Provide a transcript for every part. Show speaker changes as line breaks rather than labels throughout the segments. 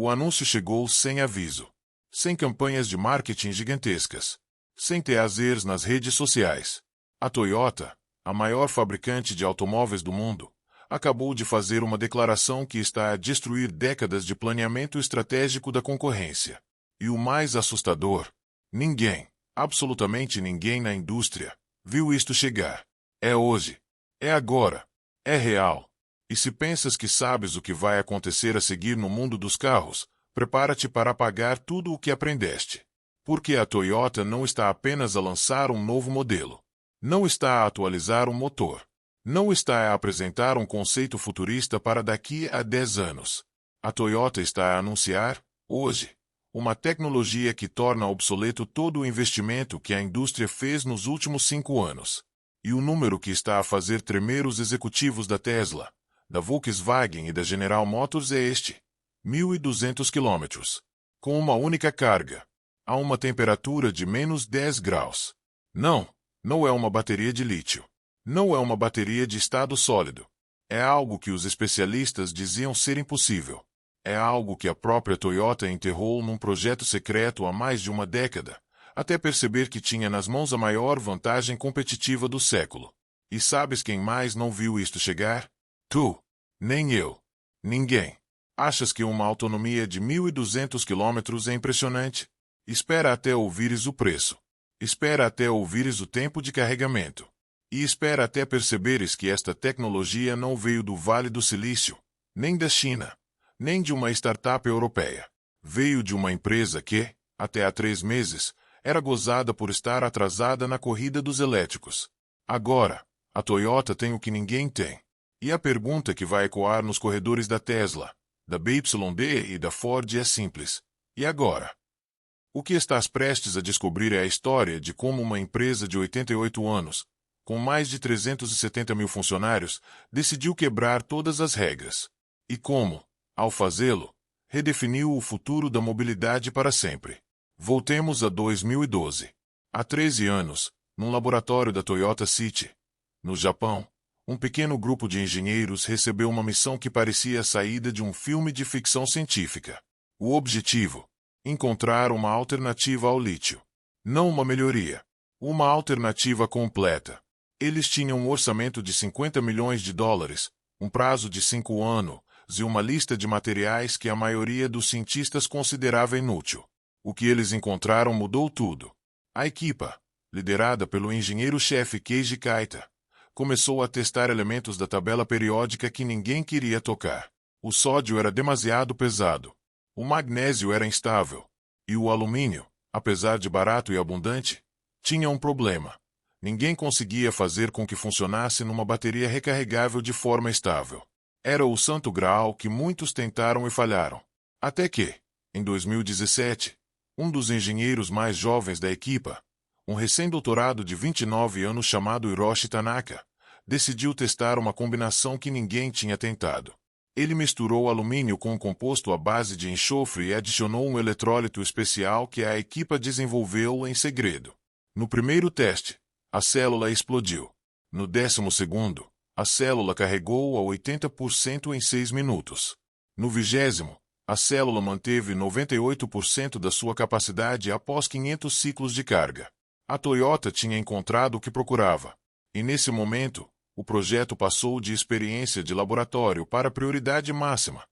O anúncio chegou sem aviso, sem campanhas de marketing gigantescas, sem teasers nas redes sociais. A Toyota, a maior fabricante de automóveis do mundo, acabou de fazer uma declaração que está a destruir décadas de planeamento estratégico da concorrência. E o mais assustador, ninguém, absolutamente ninguém na indústria, viu isto chegar. É hoje. É agora. É real. E se pensas que sabes o que vai acontecer a seguir no mundo dos carros, prepara-te para apagar tudo o que aprendeste. Porque a Toyota não está apenas a lançar um novo modelo. Não está a atualizar um motor. Não está a apresentar um conceito futurista para daqui a 10 anos. A Toyota está a anunciar, hoje, uma tecnologia que torna obsoleto todo o investimento que a indústria fez nos últimos 5 anos. E o número que está a fazer tremer os executivos da Tesla, da Volkswagen e da General Motors é este: 1.200 quilômetros. Com uma única carga. A uma temperatura de menos 10 graus. Não é uma bateria de lítio. Não é uma bateria de estado sólido. É algo que os especialistas diziam ser impossível. É algo que a própria Toyota enterrou num projeto secreto há mais de uma década, até perceber que tinha nas mãos a maior vantagem competitiva do século. E sabes quem mais não viu isto chegar? Tu. Nem eu. Ninguém. Achas que uma autonomia de 1.200 quilômetros é impressionante? Espera até ouvires o preço. Espera até ouvires o tempo de carregamento. E espera até perceberes que esta tecnologia não veio do Vale do Silício, nem da China, nem de uma startup europeia. Veio de uma empresa que, até há 3 meses, era gozada por estar atrasada na corrida dos elétricos. Agora, a Toyota tem o que ninguém tem. E a pergunta que vai ecoar nos corredores da Tesla, da BYD e da Ford é simples: e agora? O que estás prestes a descobrir é a história de como uma empresa de 88 anos, com mais de 370 mil funcionários, decidiu quebrar todas as regras. E como, ao fazê-lo, redefiniu o futuro da mobilidade para sempre. Voltemos a 2012. Há 13 anos, num laboratório da Toyota City, no Japão, um pequeno grupo de engenheiros recebeu uma missão que parecia a saída de um filme de ficção científica. O objetivo: encontrar uma alternativa ao lítio. Não uma melhoria. Uma alternativa completa. Eles tinham um orçamento de 50 milhões de dólares, um prazo de 5 anos e uma lista de materiais que a maioria dos cientistas considerava inútil. O que eles encontraram mudou tudo. A equipa, liderada pelo engenheiro-chefe Keiji Kaita, começou a testar elementos da tabela periódica que ninguém queria tocar. O sódio era demasiado pesado. O magnésio era instável. E o alumínio, apesar de barato e abundante, tinha um problema. Ninguém conseguia fazer com que funcionasse numa bateria recarregável de forma estável. Era o santo graal que muitos tentaram e falharam. Até que, em 2017, um dos engenheiros mais jovens da equipa, um recém-doutorado de 29 anos chamado Hiroshi Tanaka, decidiu testar uma combinação que ninguém tinha tentado. Ele misturou alumínio com um composto à base de enxofre e adicionou um eletrólito especial que a equipa desenvolveu em segredo. No primeiro teste, a célula explodiu. No 12º, a célula carregou a 80% em 6 minutos. No 20º, a célula manteve 98% da sua capacidade após 500 ciclos de carga. A Toyota tinha encontrado o que procurava. E nesse momento, o projeto passou de experiência de laboratório para prioridade máxima.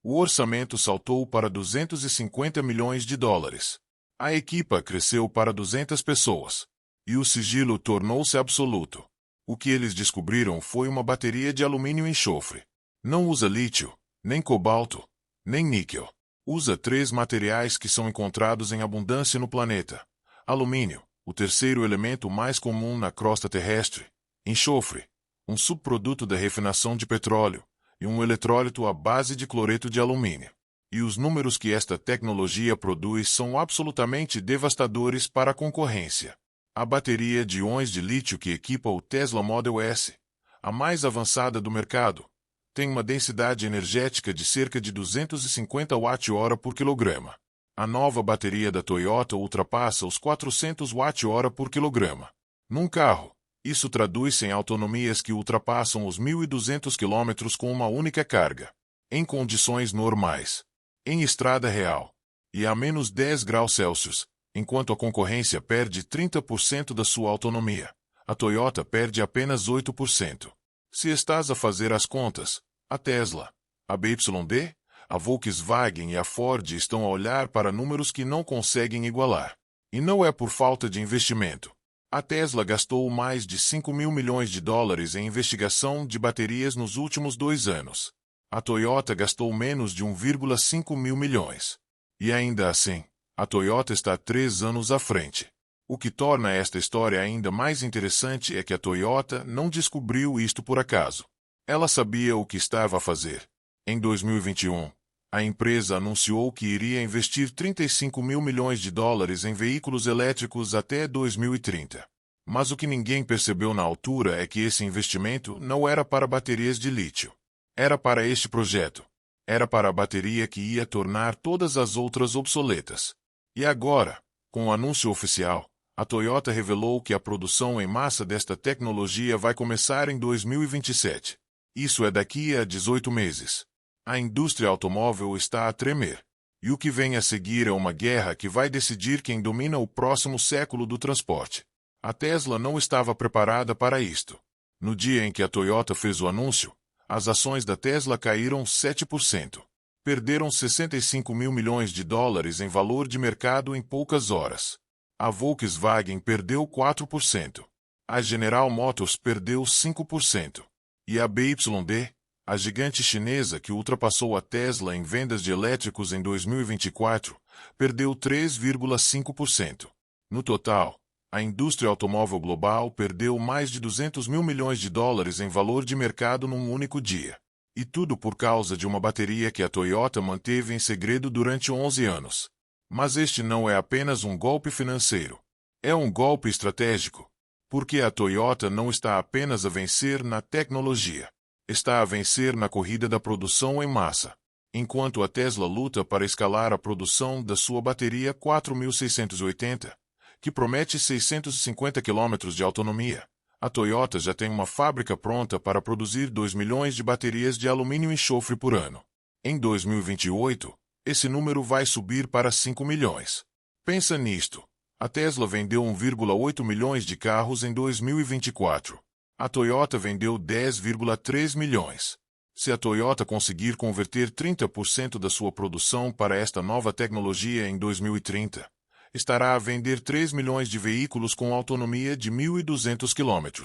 O orçamento saltou para 250 milhões de dólares. A equipa cresceu para 200 pessoas. E o sigilo tornou-se absoluto. O que eles descobriram foi uma bateria de alumínio e enxofre. Não usa lítio, nem cobalto, nem níquel. Usa 3 materiais que são encontrados em abundância no planeta: alumínio, o terceiro elemento mais comum na crosta terrestre; enxofre, um subproduto da refinação de petróleo; e um eletrólito à base de cloreto de alumínio. E os números que esta tecnologia produz são absolutamente devastadores para a concorrência. A bateria de íons de lítio que equipa o Tesla Model S, a mais avançada do mercado, tem uma densidade energética de cerca de 250 Wh por quilograma. A nova bateria da Toyota ultrapassa os 400 Wh por quilograma. Num carro, isso traduz-se em autonomias que ultrapassam os 1.200 km com uma única carga. Em condições normais. em estrada real, e a menos 10 graus Celsius, enquanto a concorrência perde 30% da sua autonomia. A Toyota perde apenas 8%. Se estás a fazer as contas, a Tesla, a BYD, a Volkswagen e a Ford estão a olhar para números que não conseguem igualar. E não é por falta de investimento. A Tesla gastou mais de 5 mil milhões de dólares em investigação de baterias nos últimos 2 anos. A Toyota gastou menos de 1,5 mil milhões. E ainda assim, a Toyota está 3 anos à frente. O que torna esta história ainda mais interessante é que a Toyota não descobriu isto por acaso. Ela sabia o que estava a fazer. Em 2021, a empresa anunciou que iria investir 35 mil milhões de dólares em veículos elétricos até 2030. Mas o que ninguém percebeu na altura é que esse investimento não era para baterias de lítio. Era para este projeto. Era para a bateria que ia tornar todas as outras obsoletas. E agora, com o anúncio oficial, a Toyota revelou que a produção em massa desta tecnologia vai começar em 2027. Isso é daqui a 18 meses. A indústria automóvel está a tremer. E o que vem a seguir é uma guerra que vai decidir quem domina o próximo século do transporte. A Tesla não estava preparada para isto. No dia em que a Toyota fez o anúncio, as ações da Tesla caíram 7%. Perderam 65 mil milhões de dólares em valor de mercado em poucas horas. A Volkswagen perdeu 4%. A General Motors perdeu 5%. E a BYD, a gigante chinesa que ultrapassou a Tesla em vendas de elétricos em 2024, perdeu 3,5%. No total, a indústria automóvel global perdeu mais de 200 mil milhões de dólares em valor de mercado num único dia. E tudo por causa de uma bateria que a Toyota manteve em segredo durante 11 anos. Mas este não é apenas um golpe financeiro. É um golpe estratégico. Porque a Toyota não está apenas a vencer na tecnologia. Está a vencer na corrida da produção em massa. Enquanto a Tesla luta para escalar a produção da sua bateria 4680, que promete 650 km de autonomia, a Toyota já tem uma fábrica pronta para produzir 2 milhões de baterias de alumínio e enxofre por ano. Em 2028, esse número vai subir para 5 milhões. Pensa nisto. A Tesla vendeu 1,8 milhões de carros em 2024. A Toyota vendeu 10,3 milhões. Se a Toyota conseguir converter 30% da sua produção para esta nova tecnologia em 2030, estará a vender 3 milhões de veículos com autonomia de 1.200 km.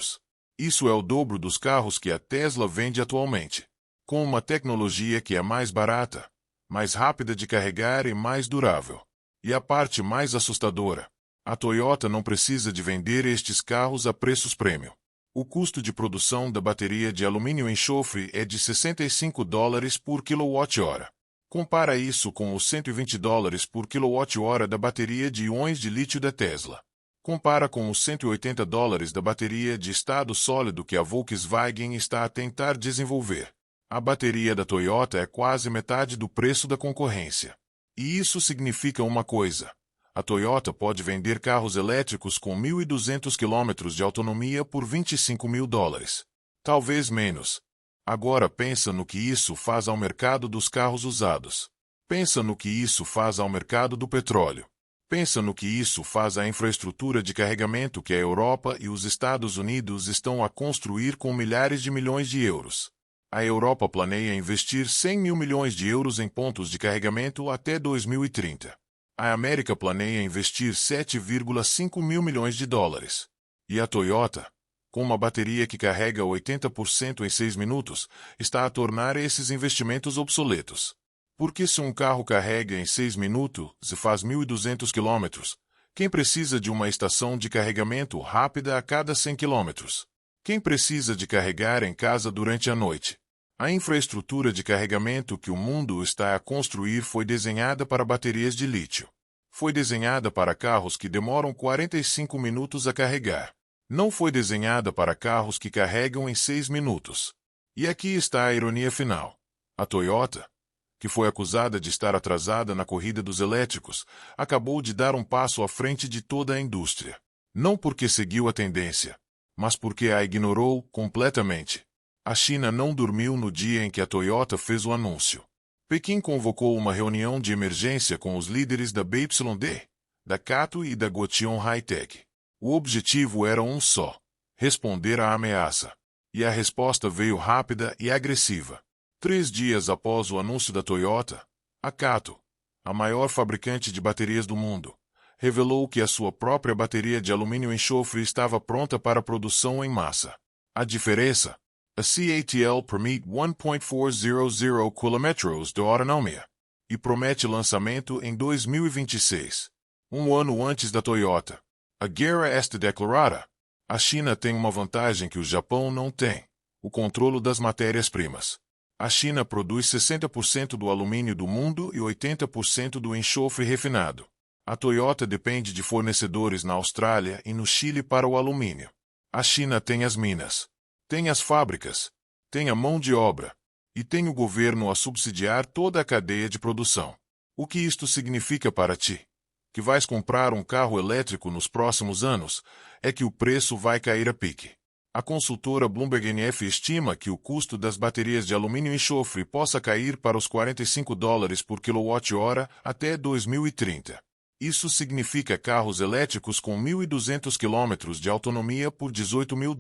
Isso é o dobro dos carros que a Tesla vende atualmente. Com uma tecnologia que é mais barata, mais rápida de carregar e mais durável. E a parte mais assustadora, a Toyota não precisa de vender estes carros a preços premium. O custo de produção da bateria de alumínio e enxofre é de $65 por kWh. Compara isso com os $120 por kWh da bateria de íons de lítio da Tesla. Compara com os $180 da bateria de estado sólido que a Volkswagen está a tentar desenvolver. A bateria da Toyota é quase metade do preço da concorrência. E isso significa uma coisa. A Toyota pode vender carros elétricos com 1.200 km de autonomia por $25 mil. Talvez menos. Agora pensa no que isso faz ao mercado dos carros usados. Pensa no que isso faz ao mercado do petróleo. Pensa no que isso faz à infraestrutura de carregamento que a Europa e os Estados Unidos estão a construir com milhares de milhões de euros. A Europa planeia investir 100 mil milhões de euros em pontos de carregamento até 2030. A América planeia investir 7,5 mil milhões de dólares. E a Toyota, com uma bateria que carrega 80% em 6 minutos, está a tornar esses investimentos obsoletos. Porque se um carro carrega em 6 minutos e faz 1.200 km, quem precisa de uma estação de carregamento rápida a cada 100 km? Quem precisa de carregar em casa durante a noite? A infraestrutura de carregamento que o mundo está a construir foi desenhada para baterias de lítio. Foi desenhada para carros que demoram 45 minutos a carregar. Não foi desenhada para carros que carregam em 6 minutos. E aqui está a ironia final. A Toyota, que foi acusada de estar atrasada na corrida dos elétricos, acabou de dar um passo à frente de toda a indústria. Não porque seguiu a tendência, mas porque a ignorou completamente. A China não dormiu no dia em que a Toyota fez o anúncio. Pequim convocou uma reunião de emergência com os líderes da BYD, da Cato e da Gotion High-Tech. O objetivo era um só: responder à ameaça. E a resposta veio rápida e agressiva. 3 dias após o anúncio da Toyota, a Cato, a maior fabricante de baterias do mundo, revelou que a sua própria bateria de alumínio-enxofre estava pronta para produção em massa. A diferença? A CATL permite 1.400 km de autonomia e promete lançamento em 2026, um ano antes da Toyota. A guerra está declarada. A China tem uma vantagem que o Japão não tem: o controle das matérias-primas. A China produz 60% do alumínio do mundo e 80% do enxofre refinado. A Toyota depende de fornecedores na Austrália e no Chile para o alumínio. A China tem as minas, tem as fábricas, tem a mão de obra, e tem o governo a subsidiar toda a cadeia de produção. O que isto significa para ti, que vais comprar um carro elétrico nos próximos anos, é que o preço vai cair a pique. A consultora Bloomberg NF estima que o custo das baterias de alumínio e enxofre possa cair para os $45 por quilowatt-hora até 2030. Isso significa carros elétricos com 1.200 km de autonomia por $18 mil.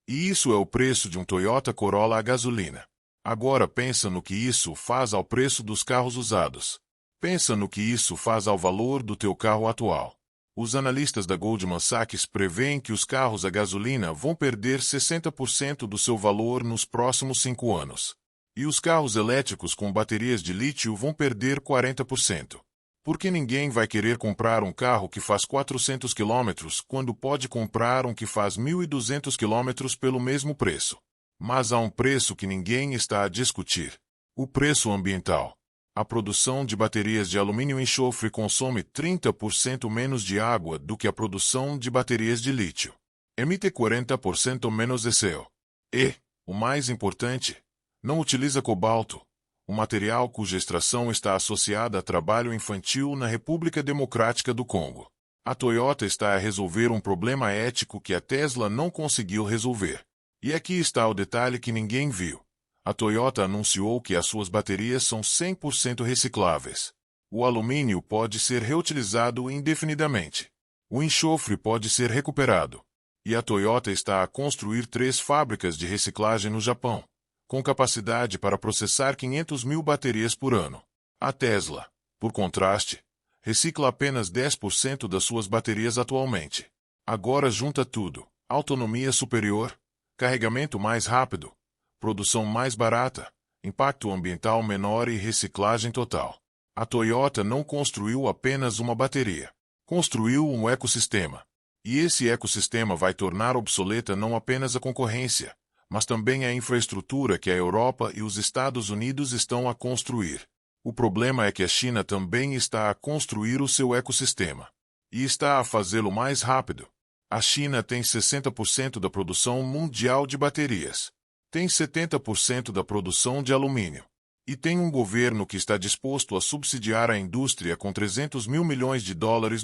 E isso é o preço de um Toyota Corolla a gasolina. Agora pensa no que isso faz ao preço dos carros usados. Pensa no que isso faz ao valor do teu carro atual. Os analistas da Goldman Sachs preveem que os carros a gasolina vão perder 60% do seu valor nos próximos 5 anos. E os carros elétricos com baterias de lítio vão perder 40%. Porque ninguém vai querer comprar um carro que faz 400 km quando pode comprar um que faz 1.200 km pelo mesmo preço. Mas há um preço que ninguém está a discutir: o preço ambiental. A produção de baterias de alumínio e enxofre consome 30% menos de água do que a produção de baterias de lítio. Emite 40% menos de CO. E, o mais importante, não utiliza cobalto, um material cuja extração está associada a trabalho infantil na República Democrática do Congo. A Toyota está a resolver um problema ético que a Tesla não conseguiu resolver. E aqui está o detalhe que ninguém viu. A Toyota anunciou que as suas baterias são 100% recicláveis. O alumínio pode ser reutilizado indefinidamente. O enxofre pode ser recuperado. E a Toyota está a construir 3 fábricas de reciclagem no Japão, com capacidade para processar 500 mil baterias por ano. A Tesla, por contraste, recicla apenas 10% das suas baterias atualmente. Agora junta tudo: autonomia superior, carregamento mais rápido, produção mais barata, impacto ambiental menor e reciclagem total. A Toyota não construiu apenas uma bateria. Construiu um ecossistema. E esse ecossistema vai tornar obsoleta não apenas a concorrência, mas também a infraestrutura que a Europa e os Estados Unidos estão a construir. O problema é que a China também está a construir o seu ecossistema. E está a fazê-lo mais rápido. A China tem 60% da produção mundial de baterias. Tem 70% da produção de alumínio. E tem um governo que está disposto a subsidiar a indústria com $300 mil milhões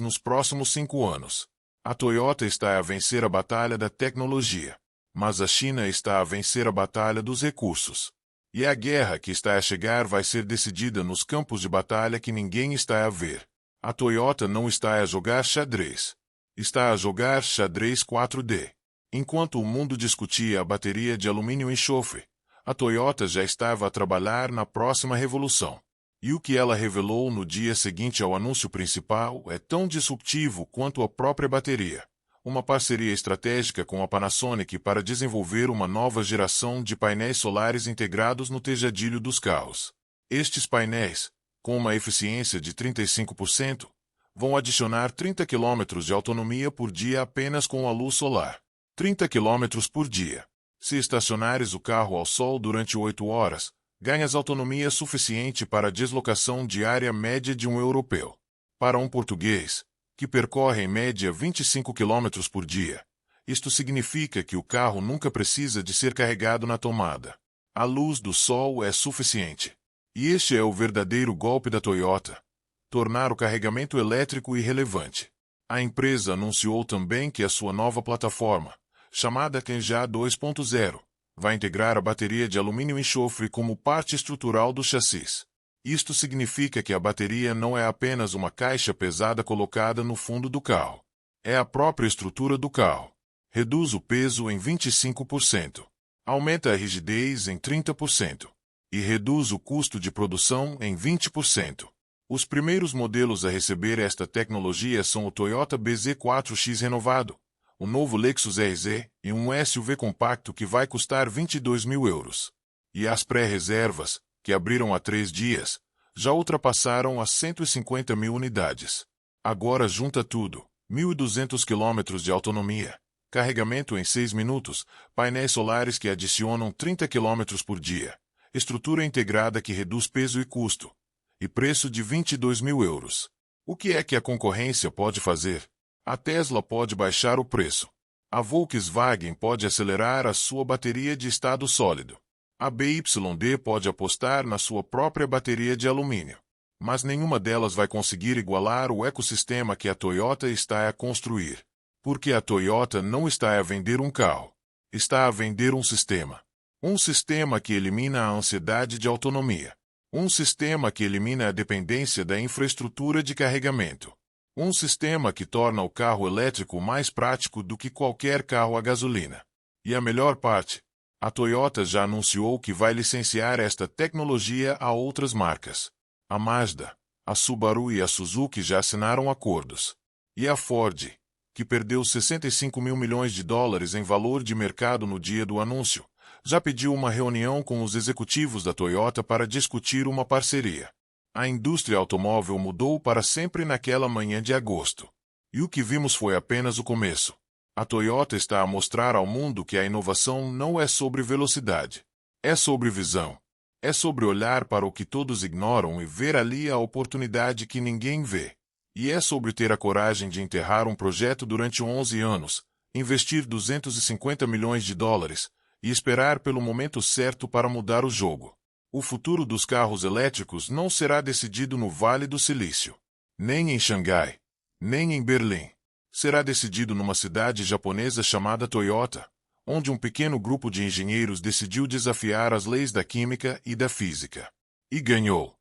nos próximos 5 anos. A Toyota está a vencer a batalha da tecnologia, mas a China está a vencer a batalha dos recursos. E a guerra que está a chegar vai ser decidida nos campos de batalha que ninguém está a ver. A Toyota não está a jogar xadrez. Está a jogar xadrez 4D. Enquanto o mundo discutia a bateria de alumínio e enxofre, a Toyota já estava a trabalhar na próxima revolução. E o que ela revelou no dia seguinte ao anúncio principal é tão disruptivo quanto a própria bateria. Uma parceria estratégica com a Panasonic para desenvolver uma nova geração de painéis solares integrados no tejadilho dos carros. Estes painéis, com uma eficiência de 35%, vão adicionar 30 km de autonomia por dia apenas com a luz solar. 30 km por dia. Se estacionares o carro ao sol durante 8 horas, ganhas autonomia suficiente para a deslocação diária média de um europeu. Para um português, que percorre em média 25 km por dia, isto significa que o carro nunca precisa de ser carregado na tomada. A luz do sol é suficiente. E este é o verdadeiro golpe da Toyota: tornar o carregamento elétrico irrelevante. A empresa anunciou também que a sua nova plataforma, chamada Kenja 2.0, vai integrar a bateria de alumínio e enxofre como parte estrutural do chassis. Isto significa que a bateria não é apenas uma caixa pesada colocada no fundo do carro. É a própria estrutura do carro. Reduz o peso em 25%. Aumenta a rigidez em 30%. E reduz o custo de produção em 20%. Os primeiros modelos a receber esta tecnologia são o Toyota BZ4X renovado, o novo Lexus RZ e um SUV compacto que vai custar 22 mil euros. E as pré-reservas, que abriram há 3 dias, já ultrapassaram as 150 mil unidades. Agora junta tudo, 1.200 km de autonomia, carregamento em 6 minutos, painéis solares que adicionam 30 km por dia, estrutura integrada que reduz peso e custo, e preço de 22 mil euros. O que é que a concorrência pode fazer? A Tesla pode baixar o preço. A Volkswagen pode acelerar a sua bateria de estado sólido. A BYD pode apostar na sua própria bateria de alumínio. Mas nenhuma delas vai conseguir igualar o ecossistema que a Toyota está a construir. Porque a Toyota não está a vender um carro. Está a vender um sistema. Um sistema que elimina a ansiedade de autonomia. Um sistema que elimina a dependência da infraestrutura de carregamento. Um sistema que torna o carro elétrico mais prático do que qualquer carro a gasolina. E a melhor parte, a Toyota já anunciou que vai licenciar esta tecnologia a outras marcas. A Mazda, a Subaru e a Suzuki já assinaram acordos. E a Ford, que perdeu 65 mil milhões de dólares em valor de mercado no dia do anúncio, já pediu uma reunião com os executivos da Toyota para discutir uma parceria. A indústria automóvel mudou para sempre naquela manhã de agosto. E o que vimos foi apenas o começo. A Toyota está a mostrar ao mundo que a inovação não é sobre velocidade. É sobre visão. É sobre olhar para o que todos ignoram e ver ali a oportunidade que ninguém vê. E é sobre ter a coragem de enterrar um projeto durante 11 anos, investir 250 milhões de dólares e esperar pelo momento certo para mudar o jogo. O futuro dos carros elétricos não será decidido no Vale do Silício, nem em Xangai, nem em Berlim. Será decidido numa cidade japonesa chamada Toyota, onde um pequeno grupo de engenheiros decidiu desafiar as leis da química e da física. E ganhou.